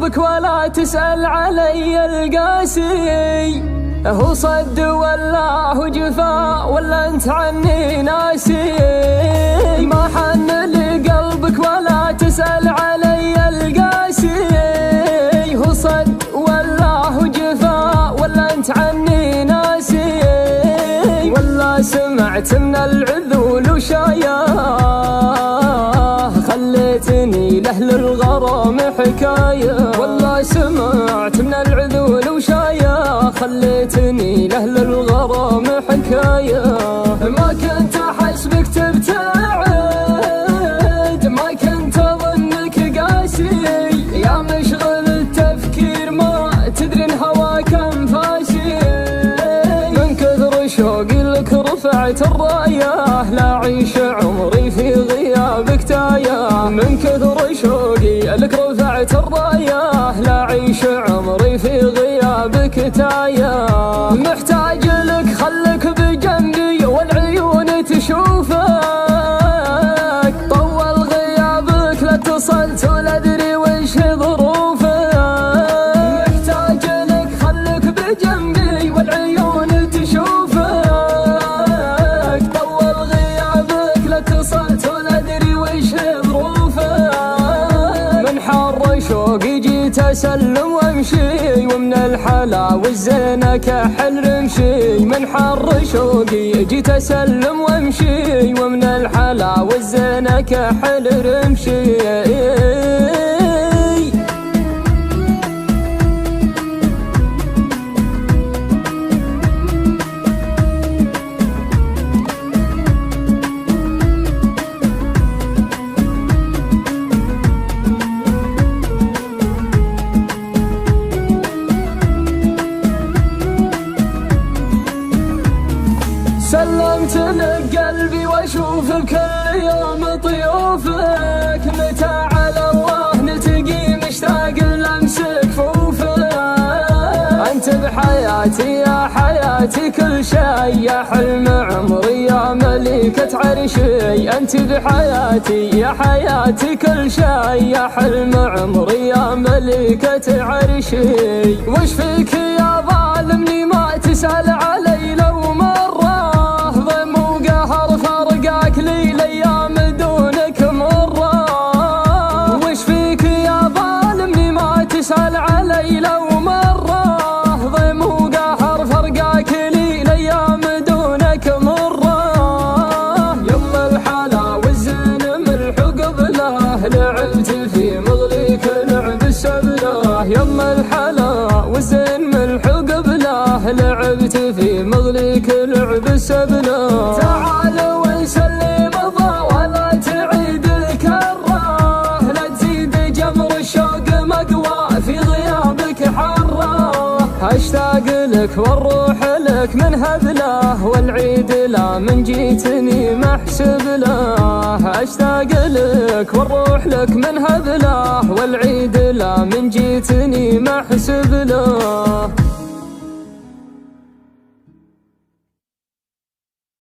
قلبك ولا تسأل علي القاسي، هو صد ولا هو جفا ولا انت عني ناسي. ما حن لقلبك ولا تسأل علي القاسي، هو صد ولا هو جفا ولا انت عني ناسي. ولا سمعت من العذول وشاياه، خليتني لأهل الغرام حكاية. والله سمعت من العذول وشاياه، خليتني لأهل الغرام حكاية. ما كنت أحسبك تبتعد، ما كنت أظنك قاسي، يا مشغل التفكير ما تدري إن هواك أنفاسي. من كثر شوقي لك رفعت الراية، لا أعيش عمري في غيابك تايه. من كثر شوقي لك رفعت الراية، لا أعيش عمري في غيابك تايه. محتاج لك خلك بجنبي والعيون تشوفك، طول غيابك لا اتصلت ولا أدري وش ظروفك. محتاج لك خلك بجنبي والعيون تشوفك، طول غيابك لا اتصلت ولا أدري وش ظروفك. من حر شوقي جيت أسلم وامشي، ومن الحلا والزينة كحل رمشي. من حر شوقي جيت أسلم وامشي، ومن الحلا والزينة كحل رمشي. سلمت لك قلبي واشوف بكل يوم طيوفك، متى على الله نلتقي مشتاق لمسك كفوفك. انت بحياتي يا حياتي كل شي، يا حلم عمري يا ملكة عرشي. انت بحياتي يا حياتي كل شي، يا حلم عمري يا ملكة عرشي. وش فيك يا ظالمني ما تسأل علي لو مرة، لي الايام دونك مره. وش فيك يا ظالمني ما تسأل علي لو مره، ضيم وقهر فرقاك لي الايام دونك مره. يما الحلا والزين ملح قبله، لعبت في مغليك لعب السبله. يما الحلا والزين ملح قبله، لعبت في مغليك لعب السبله. تعال وسلم ولا تعيد الكره، لا تزيد جمر الشوق مقوى في غيابك حره. اشتاق لك والروح لك من هبله، والعيد لا من جيتني محسب له. اشتاق لك والروح لك من هبله، والعيد لا من جيتني محسب له.